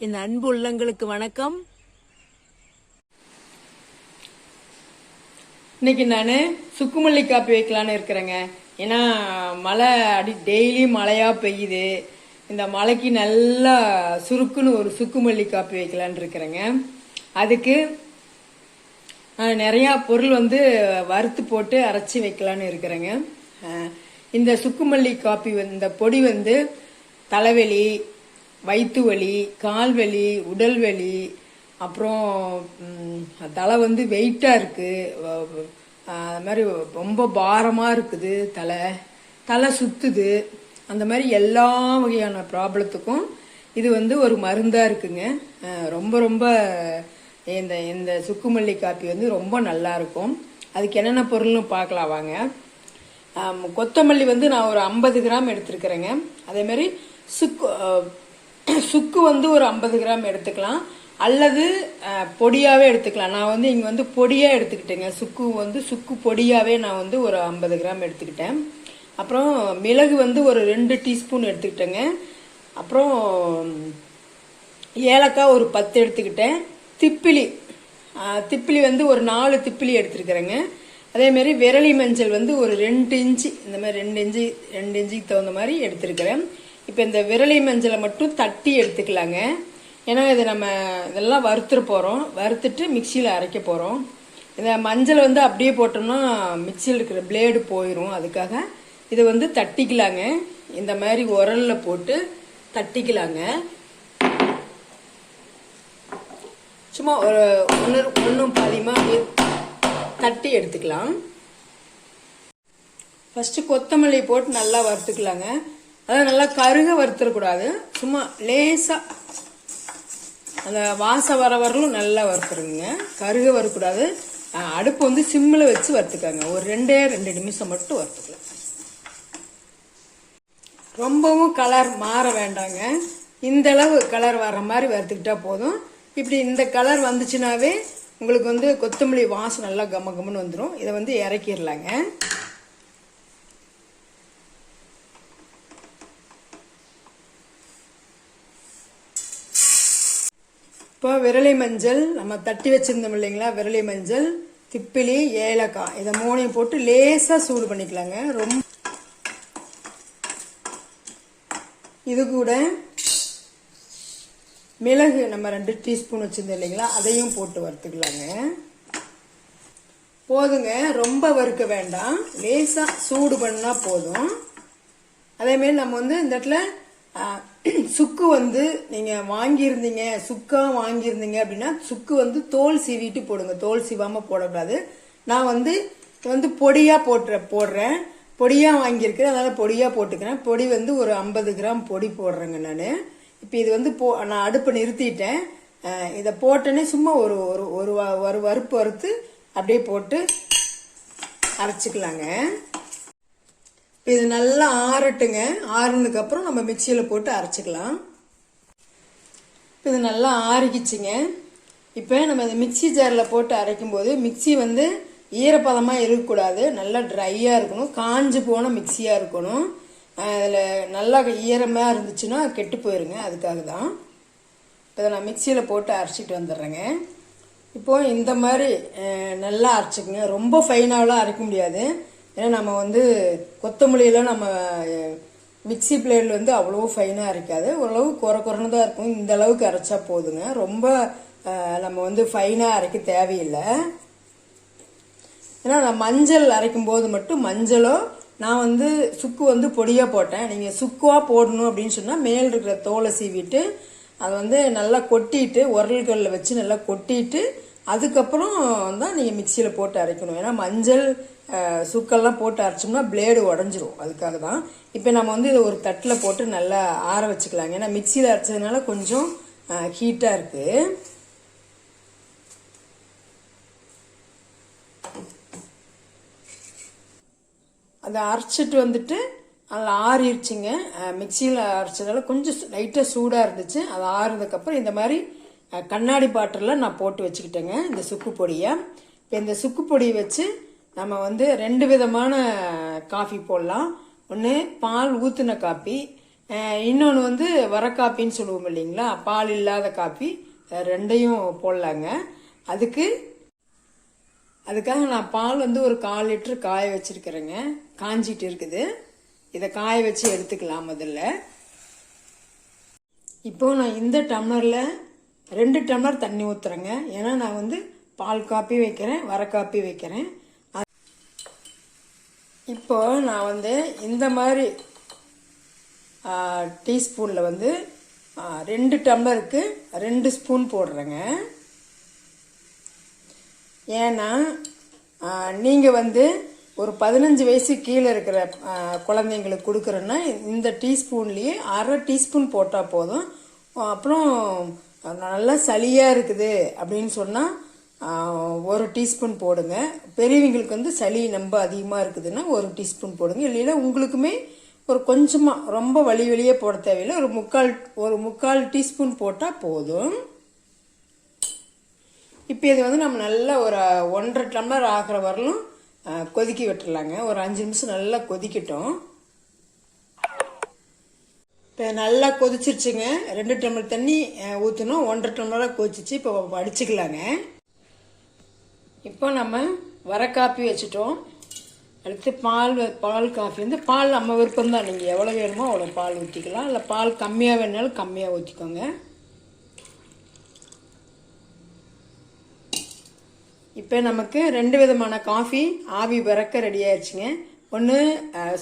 என் அன்பு உள்ளங்களுக்கு வணக்கம். இன்னைக்கு நான் சுக்குமல்லி காப்பி வைக்கலான்னு இருக்கிறேங்க. ஏன்னா மழை டெய்லி மழையா பெய்யுது. இந்த மழைக்கு நல்லா சுருக்குன்னு ஒரு சுக்குமல்லி காப்பி வைக்கலான்னு இருக்கிறேங்க. அதுக்கு நிறையா பொருள் வறுத்து போட்டு அரைச்சி வைக்கலான்னு இருக்கிறேங்க. இந்த சுக்குமல்லி காப்பி இந்த பொடி தலைவலி, வயிற்று வலி, கால்வலி, உடல் வலி, அப்புறம் தலை வெயிட்டாக இருக்குது, அது மாதிரி ரொம்ப பாரமாக இருக்குது, தலை சுற்றுது, அந்த மாதிரி எல்லா வகையான ப்ராப்ளத்துக்கும் இது ஒரு மருந்தாக இருக்குங்க. ரொம்ப ரொம்ப இந்த இந்த சுக்குமல்லி காப்பி ரொம்ப நல்லா இருக்கும். அதுக்கு என்னென்ன பொருள்னு பார்க்கலாம் வாங்க. கொத்தமல்லி நான் ஒரு 50 கிராம் எடுத்துருக்கிறேங்க. அதேமாரி சுக்கு ஒரு 50 கிராம் எடுத்துக்கலாம், அல்லது பொடியாகவே எடுத்துக்கலாம். நான் இங்கே பொடியாக எடுத்துக்கிட்டேங்க. சுக்கு பொடியாகவே நான் ஒரு 50 கிராம் எடுத்துக்கிட்டேன். அப்புறம் மிளகு ஒரு 2 டீஸ்பூன் எடுத்துக்கிட்டேங்க. அப்புறம் ஏலக்காய் ஒரு 10 எடுத்துக்கிட்டேன். திப்பிலி ஒரு 4 திப்பிலி எடுத்துருக்கிறேங்க. அதேமாரி விரலி மஞ்சள் ஒரு 2 இன்ச்சு, இந்த மாதிரி 2 இன்ச்சுக்கு தகுந்த மாதிரி எடுத்துருக்கிறேன். இப்போ இந்த விரலி மஞ்சளை மட்டும் தட்டி எடுத்துக்கலாங்க. ஏன்னா இது நம்ம இதெல்லாம் வறுத்துற போகிறோம், வறுத்துட்டு மிக்சியில் அரைக்க போகிறோம். இந்த மஞ்சள் அப்படியே போட்டோம்னா மிக்சியில் இருக்கிற பிளேடு போயிடும். அதுக்காக இதை தட்டிக்கலாங்க. இந்த மாதிரி உரலில் போட்டு தட்டிக்கலாங்க. சும்மா ஒரு ஒன்றும் பாதியமாக தட்டி எடுத்துக்கலாம். ஃபஸ்ட்டு கொத்தமல்லி போட்டு நல்லா வறுத்துக்கலாங்க. அதாவது நல்லா கருக வறுத்துடக்கூடாது, சும்மா லேசாக அந்த வாசம் வர வரலும் நல்லா வறுத்துருங்க. கருக வரக்கூடாது. அடுப்பு சிம்மில் வச்சு வறுத்துக்காங்க. ஒரு 2 நிமிஷம் மட்டும் வறுத்துக்கலாம். ரொம்பவும் கலர் மாற வேண்டாங்க. இந்த அளவு கலர் வர்ற மாதிரி வறுத்துக்கிட்டா போதும். இப்படி இந்த கலர் வந்துச்சுனாவே உங்களுக்கு கொத்தமல்லி வாசம் நல்லா கம கமன்னு வந்துடும். இதை இறக்கிடலாங்க. இப்போ விரலி மஞ்சள் நம்ம தட்டி வச்சிருந்தோம் இல்லைங்களா, விரலி மஞ்சள், திப்பிலி, ஏலக்காய், இதை 3 போட்டு லேசாக சூடு பண்ணிக்கலாங்க. ரொம்ப இது கூட மிளகு நம்ம 2 டீஸ்பூன் வச்சிருந்தோம் இல்லைங்களா, அதையும் போட்டு வறுத்துக்கலாங்க. போதுங்க, ரொம்ப வறுக்க வேண்டாம், லேசாக சூடு பண்ணால் போதும். அதேமாரி நம்ம இந்த இடத்துல சுக்கு நீங்கள் வாங்கியிருந்தீங்க, சுக்காக வாங்கியிருந்தீங்க அப்படின்னா சுக்கு தோல் சீவிட்டு போடுங்க, தோல் சீவாமல் போடக்கூடாது. நான் பொடியாக போடுறேன், பொடியாக வாங்கியிருக்கிறேன், அதனால் பொடியாக போட்டுக்கிறேன். பொடி ஒரு 50 கிராம் பொடி போடுறேங்க நான். இப்போ இது நான் அடுப்பை நிறுத்திட்டேன். இதை போட்டோன்னே சும்மா ஒரு வறுப்பு வறுத்து அப்படியே போட்டு அரைச்சிக்கலாங்க. இது நல்லா ஆறட்டுங்க. ஆறுனதுக்கப்புறம் நம்ம மிக்சியில் போட்டு அரைச்சிக்கலாம். இது நல்லா ஆறிக்கிச்சுங்க. இப்போ நம்ம இந்த மிக்சி ஜாரில் போட்டு அரைக்கும்போது மிக்சி ஈரப்பதமாக இருக்கக்கூடாது, நல்லா ட்ரையாக இருக்கணும், காஞ்சு போன மிக்சியாக இருக்கணும். அதில் நல்லா ஈரமாக இருந்துச்சுன்னா கெட்டு போயிருங்க, அதுக்காக தான். இதை நான் மிக்சியில் போட்டு அரைச்சிட்டு வந்துடுறேங்க. இப்போது இந்த மாதிரி நல்லா அரைச்சிக்கங்க. ரொம்ப ஃபைனாகலாம் அரைக்க முடியாது, ஏன்னா நம்ம கொத்தமல்லியெல்லாம் நம்ம மிக்சி பிளேடில் அவ்வளோ ஃபைனாக அரைக்காது, ஓரளவு குறைன்னு தான் இருக்கும். இந்த அளவுக்கு அரைச்சா போதுங்க, ரொம்ப நம்ம ஃபைனாக அரைக்க தேவையில்லை. ஏன்னா நான் மஞ்சள் அரைக்கும் போது மட்டும் மஞ்சளோ நான் சுக்கு பொடியாக போட்டேன். நீங்கள் சுக்குவாக போடணும் அப்படின்னு சொன்னால் மேல் இருக்கிற தோலை சீவிட்டு அதை நல்லா கொட்டிட்டு உரல்களில் வச்சு நல்லா கொட்டிட்டு அதுக்கப்புறம் தான் நீங்கள் மிக்சியில் போட்டு அரைக்கணும். ஏன்னா மஞ்சள் சுக்கெல்லாம் போட்டு அரைச்சோம்னா பிளேடு உடஞ்சிரும், அதுக்காக தான். இப்போ நம்ம இதை ஒரு தட்டில் போட்டு நல்லா ஆற வச்சுக்கலாங்க. ஏன்னா மிக்சியில் அரைச்சதுனால கொஞ்சம் ஹீட்டாக இருக்குது. அதை அரைச்சிட்டு அதில் ஆறிடுச்சுங்க. மிக்சியில் அரைச்சதால கொஞ்சம் லைட்டாக சூடாக இருந்துச்சு. அது ஆறுனதுக்கப்புறம் இந்த மாதிரி கண்ணாடி பாட்டிலில் நான் போட்டு வச்சுக்கிட்டேங்க இந்த சுக்கு பொடியை. இப்போ இந்த சுக்கு பொடியை வச்சு நம்ம 2 விதமான காஃபி போடலாம். ஒன்று பால் ஊற்றின காப்பி, இன்னொன்று வந்து வர காப்பின்னு சொல்லுவோம் இல்லைங்களா, பால் இல்லாத காப்பி, ரெண்டையும் போடலாங்க. அதுக்காக நான் பால் வந்து ஒரு 1/4 லிட்டர் காய வச்சிருக்கிறேங்க. காஞ்சிட்டு இருக்குது. இதை காய வச்சு எடுத்துக்கலாம் முதல்ல. இப்போ நான் இந்த டம்ளரில் 2 டம்ளர் தண்ணி ஊற்றுறேங்க. ஏன்னா நான் வந்து பால் காப்பி வைக்கிறேன், வர காப்பி வைக்கிறேன். இப்போ நான் வந்து இந்த மாதிரி டீஸ்பூனில் வந்து 2 டம்ளருக்கு 2 ஸ்பூன் போடுறேங்க. ஏன்னா நீங்கள் வந்து ஒரு 15 வயசு கீழே இருக்கிற குழந்தைங்களுக்கு கொடுக்குறேன்னா இந்த டீஸ்பூன்லேயே 1/2 டீஸ்பூன் போட்டால் போதும். அப்புறம் நல்லா சளியாக இருக்குது அப்படின்னு சொன்னால் 1 டீஸ்பூன் போடுங்க. பெரியவங்களுக்கு வந்து சளி ரொம்ப அதிகமாக இருக்குதுன்னா 1 டீஸ்பூன் போடுங்க. இல்லைன்னா உங்களுக்குமே ஒரு கொஞ்சமாக ரொம்ப வெளியே போட தேவையில்லை, ஒரு முக்கால் டீஸ்பூன் போட்டால் போதும். இப்போ இது வந்து நம்ம நல்லா ஒரு 1/2 டம்ளர் ஆகிற வரலும் கொதிக்க விட்டுடலாங்க. ஒரு 5 நிமிஷம் நல்லா கொதிக்கட்டும். இப்போ நல்லா கொதிச்சிருச்சுங்க. 2 டம்ளர் தண்ணி ஊற்றணும், 1/2 டம்ளராக கொதிச்சிச்சு. இப்போ அடிச்சுக்கலாங்க. இப்போ நம்ம வர காப்பி வச்சுட்டோம். அடுத்து பால் காஃபி வந்து பால் நம்ம விருப்பம் தான். நீங்கள் எவ்வளோ வேணுமோ அவ்வளோ பால் ஊற்றிக்கலாம். இல்லை பால் கம்மியாக வேணாலும் கம்மியாக ஊற்றிக்கோங்க. இப்போ நமக்கு 2 விதமான காஃபி ஆவி பறக்க ரெடி ஆயிடுச்சுங்க. ஒன்று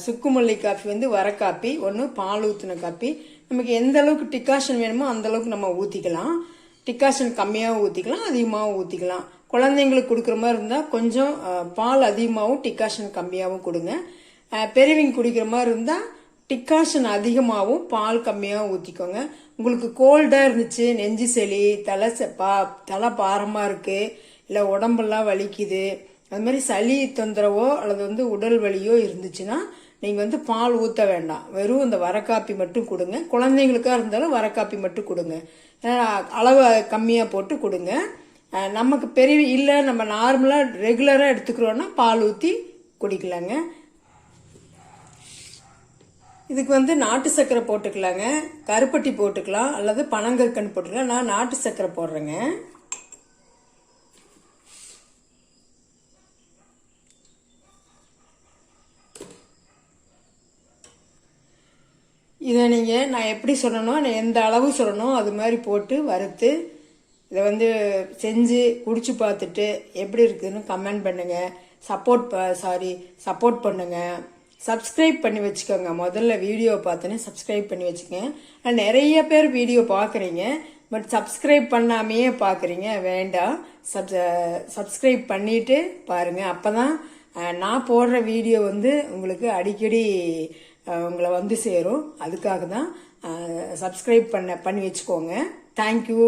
சுக்குமல்லி காஃபி வந்து வர காப்பி, ஒன்று பால் ஊற்றின காப்பி. நமக்கு எந்த அளவுக்கு டிகாஷன் வேணுமோ அந்த அளவுக்கு நம்ம ஊற்றிக்கலாம். டிகாஷன் கம்மியாகவும் ஊற்றிக்கலாம், அதிகமாகவும் ஊற்றிக்கலாம். குழந்தைங்களுக்கு கொடுக்குற மாதிரி இருந்தால் கொஞ்சம் பால் அதிகமாகவும் டிகாஷன் கம்மியாகவும் கொடுங்க. பெரியவங்க குடிக்கிற மாதிரி இருந்தால் டிகாஷன் அதிகமாகவும் பால் கம்மியாகவும் ஊற்றிக்கோங்க. உங்களுக்கு கோல்டாக இருந்துச்சு, நெஞ்சு சளி, தலை பாரமாக இருக்குது, இல்லை உடம்பெல்லாம் வலிக்குது, அது மாதிரி சளி தொந்தரவோ அல்லது வந்து உடல் வலியோ இருந்துச்சுன்னா நீங்கள் வந்து பால் ஊற்ற வேண்டாம். வெறும் இந்த வரக்காப்பி மட்டும் கொடுங்க. குழந்தைங்களுக்காக இருந்தாலும் வரக்காப்பி மட்டும் கொடுங்க. அளவு கம்மியாக போட்டு கொடுங்க. நமக்கு பெரிய இல்லை, நம்ம நார்மலாக ரெகுலராக எடுத்துக்கிறோன்னா பால் ஊற்றி குடிக்கலாங்க. இதுக்கு வந்து நாட்டு சர்க்கரை போட்டுக்கலாங்க, கருப்பட்டி போட்டுக்கலாம், அல்லது பனங்கற்கண்டு போட்டுக்கலாம். நான் நாட்டு சர்க்கரை போடுறேங்க. இதை நான் எப்படி சொல்லணும், நான் எந்த அளவு சொல்லணும் அது மாதிரி போட்டு வறுத்து இதை வந்து செஞ்சு குடிச்சு பார்த்துட்டு எப்படி இருக்குதுன்னு கமெண்ட் பண்ணுங்கள். சப்போர்ட் பண்ணுங்கள். சப்ஸ்கிரைப் பண்ணி வச்சுக்கோங்க. முதல்ல வீடியோ பார்த்தோன்னே சப்ஸ்கிரைப் பண்ணி வச்சுக்கோங்க. நிறைய பேர் வீடியோ பார்க்குறீங்க, பட் சப்ஸ்கிரைப் பண்ணாமையே பார்க்குறீங்க. வேண்டாம், சப்ஸ்கிரைப் பண்ணிட்டு பாருங்கள். அப்போ தான் நான் போடுற வீடியோ வந்து உங்களுக்கு அடிக்கடி உங்களை வந்து சேரும். அதுக்காக தான் சப்ஸ்கிரைப் பண்ணி வச்சுக்கோங்க. தேங்க்யூ.